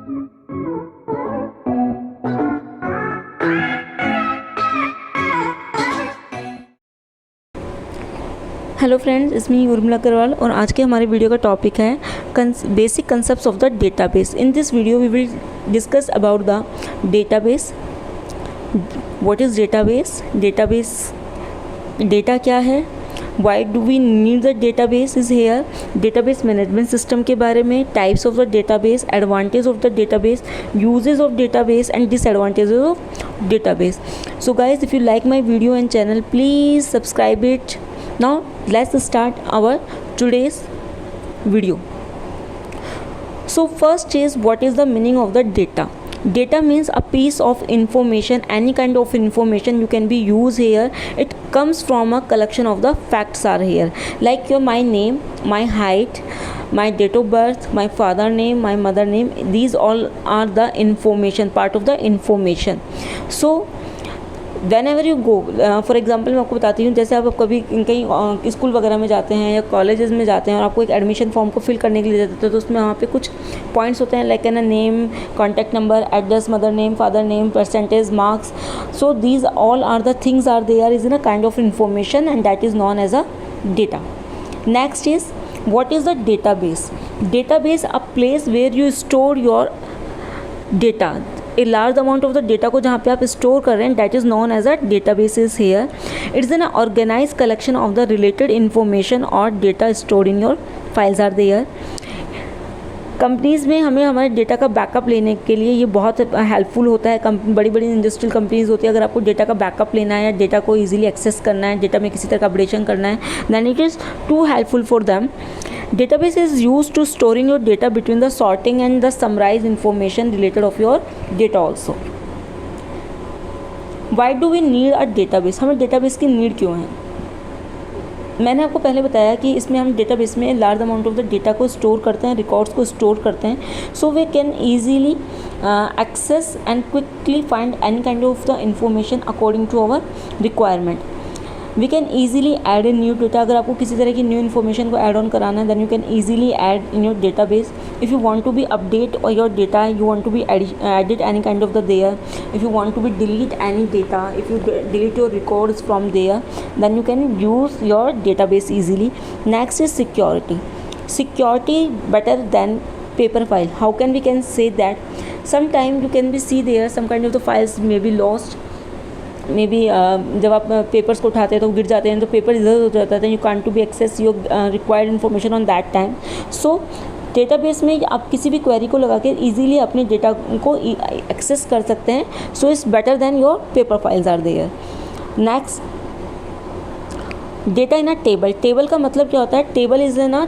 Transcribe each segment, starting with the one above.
Hello friends, इसमें उर्मिला अग्रवाल और आज के हमारे वीडियो का टॉपिक है basic concepts of the database. In this video we will discuss about the database. What is database? Database data क्या है? Why do we need the database is here. Database management system के बारे में, types of the database, advantage of the database, uses of database and disadvantages of database. So guys, if you like my video and channel, please subscribe it. Now let's start our today's video. So first is, what is the meaning of the data? Data means a piece of information, any kind of information you can be used here. It comes from a collection of the facts are here, like my name, my height, my date of birth, my father name, my mother name. These all are the information, part of the information. So when ever you go, for example मैं आपको बताती हूँ, जैसे आप कभी कहीं school वगैरह में जाते हैं या कॉलेजेस में जाते हैं और आपको एक एडमिशन फॉर्म को फिल करने के लिए जाते हैं, तो उसमें वहाँ पे कुछ पॉइंट्स होते हैं, like an name, contact number, address, mother name, father name, percentage, marks. So these all are the things are there is in a kind of information and that is known as a data. Next is, what is the database? Database a place where you store your data. A large amount of the data को जहाँ पे आप store कर रहे हैं, that is known as a database is here. It's an organized collection of the related information or data stored in your files are there. Companies में हमें हमारे डेटा का बैकअप लेने के लिए ये बहुत हेल्पफुल होता है. बड़ी बड़ी इंडस्ट्रियल कंपनीज़ होती है, अगर आपको डेटा का बैकअप लेना है या डेटा को इजीली एक्सेस करना है, डेटा में किसी तरह का अपडेशन करना है, then it is too helpful for them. Database is used to storing your data between the sorting and the summarize information related of your data also. Why do we need a database? हमें database की need क्यों है? मैंने आपको पहले बताया कि इसमें हम डेटाबेस में large amount of the data को स्टोर करते हैं, रिकॉर्ड्स को स्टोर करते हैं, so we can easily access and quickly find any kind of the information according to our requirement. We can easily add in new data. अगर आपको किसी तरह की न्यू इन्फॉर्मेशन को ऐड ऑन कराना है, then you can easily add in your database. If you want to be update your data, you want to be edit any kind of the there, if you want to be delete any data, if you delete your records from there, then you can use your database easily. Next is security. Security better than paper file. How can we can say that? Sometime you can be see there some kind of the files may be lost. May be जब आप papers को उठाते हैं तो गिर जाते हैं, तो पेपर इधर हो जाता है, you can't to be access your required information on that time. So database में आप किसी भी क्वेरी को लगा के ईजिली अपने डेटा को एक्सेस कर सकते हैं. So it's better than your paper files are there. Next, data in a table. Table का मतलब क्या होता है? Table is in a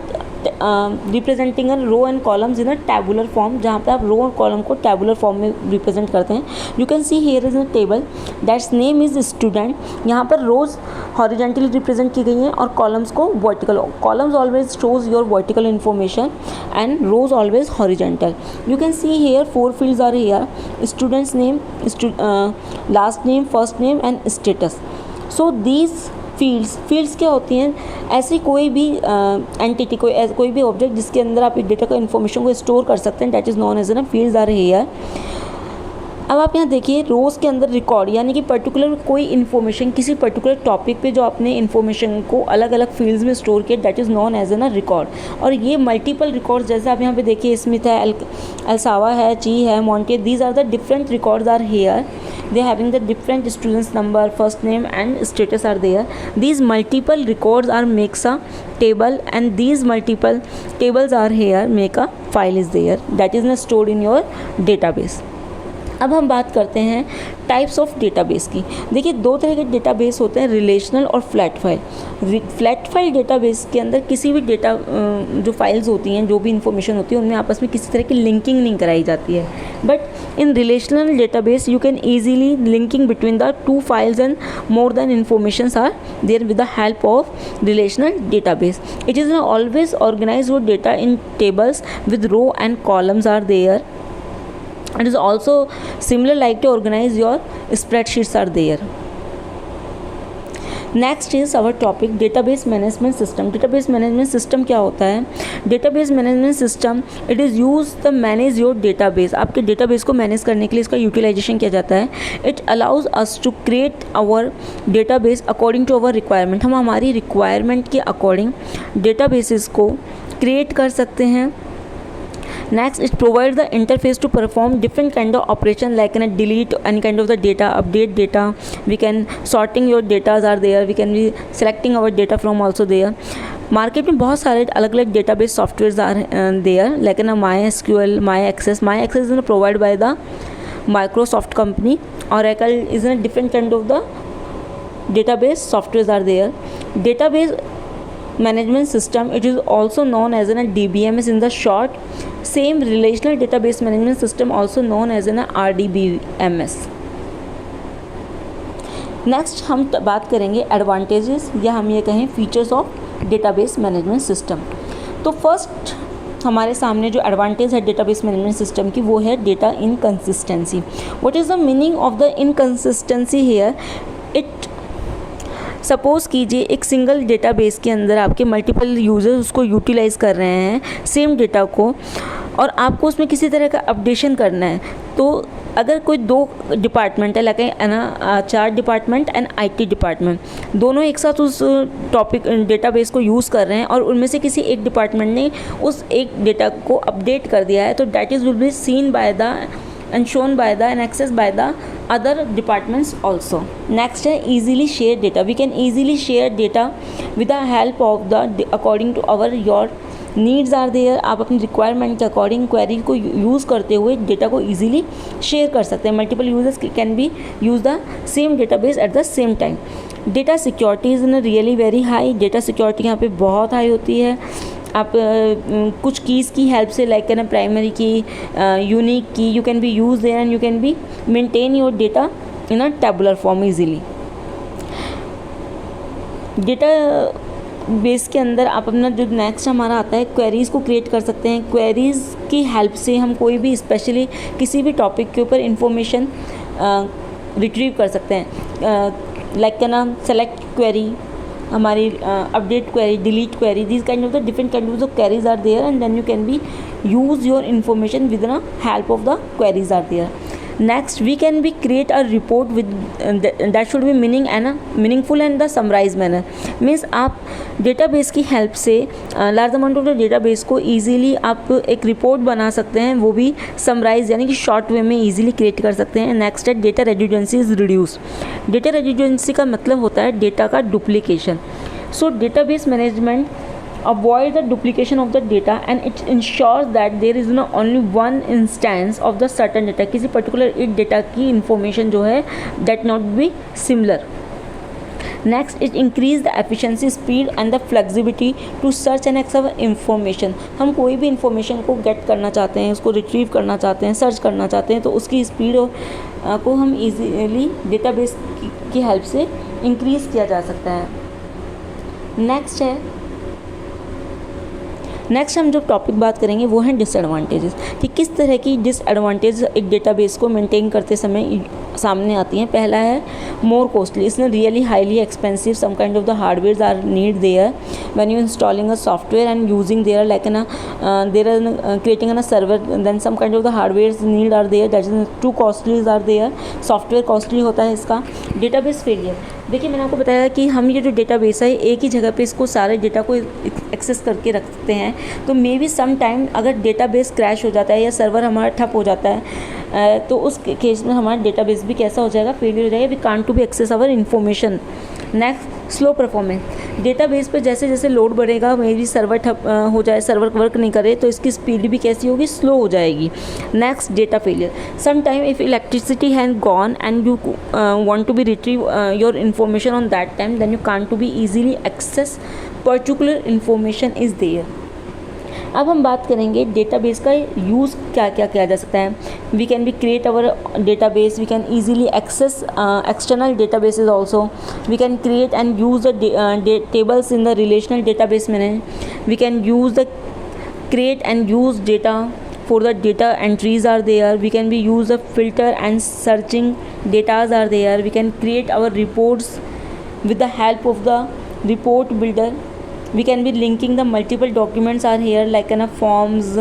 representing a row and columns in a tabular form, जहाँ पे आप रो और कॉलम को टैबुलर फॉर्म में रिप्रेजेंट करते हैं. You can see here is a table that's name is student. यहाँ पर रोज हॉरिजेंटली रिप्रेजेंट की गई हैं और कॉलम्स को vertical. Columns always shows your vertical information and rows always horizontal. You can see here 4 fields are here: students name, last name, first name and status. So these fields क्या होती हैं? ऐसी कोई भी एंटिटी, कोई भी object जिसके अंदर आप डेटा का इन्फॉर्मेशन को स्टोर कर सकते हैं, that is known as an fields are here. अब आप यहाँ देखिए, रोज़ के अंदर रिकॉर्ड, यानी कि पर्टिकुलर कोई इन्फॉर्मेशन किसी पर्टिकुलर टॉपिक पे जो आपने इन्फॉर्मेशन को अलग अलग फील्ड्स में स्टोर किया, that is known as an record. और ये मल्टीपल रिकॉर्ड्स, जैसे आप यहाँ पे देखिए, स्मिथ है, एल्सावा है, ची है, मॉन्टे, these are the different records are here. They are having the different students number, first name and status are there. These multiple records are makes a table, and these multiple tables are here make a file is there that is not stored in your database. अब हम बात करते हैं types of database की. देखिए, 2 तरह के database होते हैं, रिलेशनल और flat file. Flat file database के अंदर किसी भी डेटा जो फाइल्स होती हैं, जो भी इंफॉर्मेशन होती है, उनमें आपस में किसी तरह की लिंकिंग नहीं कराई जाती है. But in relational database you can easily linking between the 2 files and more than information are there with the help of relational database. It is always organise your data in tables with row and columns are there. It is also similar like to organize your spreadsheets are there. Next is our topic database management system. Database management system क्या होता है? Database management system it is use the manage your database. आपके database को manage करने के लिए इसका utilization किया जाता है। It allows us to create our database according to our requirement. हम हमारी रिक्वायरमेंट के अकॉर्डिंग डेटाबेसेस को क्रिएट कर सकते हैं। Next, it provides the interface to perform different kind of operation like can delete any kind of the data, update data. We can sorting your datas are there. We can be selecting our data from also there. Market में बहुत सारे अलग अलग database software are there like ना MySQL, MyAccess is provided by the Microsoft company. Oracle is a different kind of the database softwares are there. Database management system it is also known as a DBMS in the short. Same relational database management system also known as an RDBMS. Next हम बात करेंगे advantages या हम ये कहें features of database management system. तो first हमारे सामने जो एडवांटेज है डेटाबेस मैनेजमेंट सिस्टम की वो है data inconsistency. What is the meaning of the inconsistency here? It suppose कीजिए एक सिंगल डेटाबेस के अंदर आपके मल्टीपल यूज़र्स उसको यूटिलाइज़ कर रहे हैं सेम डेटा को, और आपको उसमें किसी तरह का अपडेशन करना है। तो अगर कोई दो डिपार्टमेंट है like HR department and IT department, दोनों एक साथ उस टॉपिक डेटाबेस को यूज़ कर रहे हैं और उनमें से किसी एक डिपार्टमेंट ने उस एक डेटा को अपडेट कर दिया है, तो that is will be seen by the and shown by the and accessed by the other departments also. Next है easily share data. We can easily share data with the help of the according to our your needs are there. आप अपनी requirement के according query को use करते हुए data को easily share कर सकते हैं। Multiple users can be use the same database at the same time. Data security is in really very high. Data security यहाँ पे बहुत हाई होती है। आप कुछ कीज़ की हेल्प से लाइक करना प्राइमरी की, यूनिक की, you can be use their and you can be maintain your data in a tabular form easily. Data base के अंदर आप अपना जो नेक्स्ट हमारा आता है क्वेरीज़ को क्रिएट कर सकते हैं। क्वेरीज़ की हेल्प से हम कोई भी स्पेशली किसी भी टॉपिक के ऊपर इंफॉर्मेशन रिट्रीव कर सकते हैं। लाइक का नाम सेलेक्ट क्वेरी, हमारी update query, delete query, this kind of the different kind of queries are there and then you can be use your information with the help of the queries are there. Next we can be create a report with that should be meaningful and the summarise manner. Means आप database की help से large amount of the database को easily आप एक report बना सकते हैं, वो भी समराइज यानी कि शॉर्ट वे में ईजिली क्रिएट कर सकते हैं। नेक्स्ट है data redundancy is reduce. Data redundancy का मतलब होता है डेटा का duplication. So database management avoid the duplication of the data and it ensures that there is not only one instance of the certain data। किसी particular एक data की information जो है that not be similar। Next, it increase the efficiency, speed and the flexibility to search and access information। हम कोई भी information को get करना चाहते हैं, उसको retrieve करना चाहते हैं, search करना चाहते हैं, तो उसकी speed को हम easily database की help से increase किया जा सकता है। नेक्स्ट हम जो टॉपिक बात करेंगे वो है डिसएडवांटेजेस, कि किस तरह की डिसएडवांटेज एक डेटाबेस को मेंटेन करते समय सामने आती हैं। पहला है मोर कॉस्टली, इसमें really highly expensive some kind of the hardware are need there when you installing a software and using there like an there creating an a server, then some kind of the hardware need are there that is too costlies are there. Software costly होता है इसका। Database failure, देखिए मैंने आपको बताया कि हम ये जो डेटाबेस है एक ही जगह पे इसको सारे डेटा को एक्सेस करके रखते हैं, तो मे बी सम टाइम अगर डेटाबेस क्रैश हो जाता है या सर्वर हमारा ठप हो जाता है तो उस केस में हमारा डेटाबेस भी कैसा हो जाएगा, फेलियर हो जाएगा। We can't to be access our information. Next slow performance, database पे जैसे जैसे लोड बढ़ेगा मे बी सर्वर ठप हो जाए, सर्वर वर्क नहीं करे तो इसकी स्पीड भी कैसी होगी, स्लो हो जाएगी। Next data failure, some time if electricity has gone and you want to be retrieve your information on that time, then you can't to be easily access particular information is there. अब हम बात करेंगे database का use क्या क्या किया जा सकता है। We can be create our database, we can easily access external databases also, we can create and use the tables in the relational database management, we can use the create and use data for the data entries are there, we can be use the filter and searching datas are there, we can create our reports with the help of the report builder. We can be linking the multiple documents are here, like forms,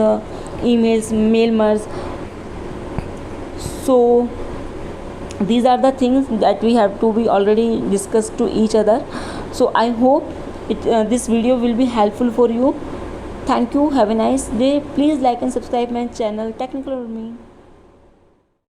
emails, mail merge. So these are the things that we have to be already discussed to each other. So I hope this video will be helpful for you. Thank you. Have a nice day. Please like and subscribe my channel Technical with Me.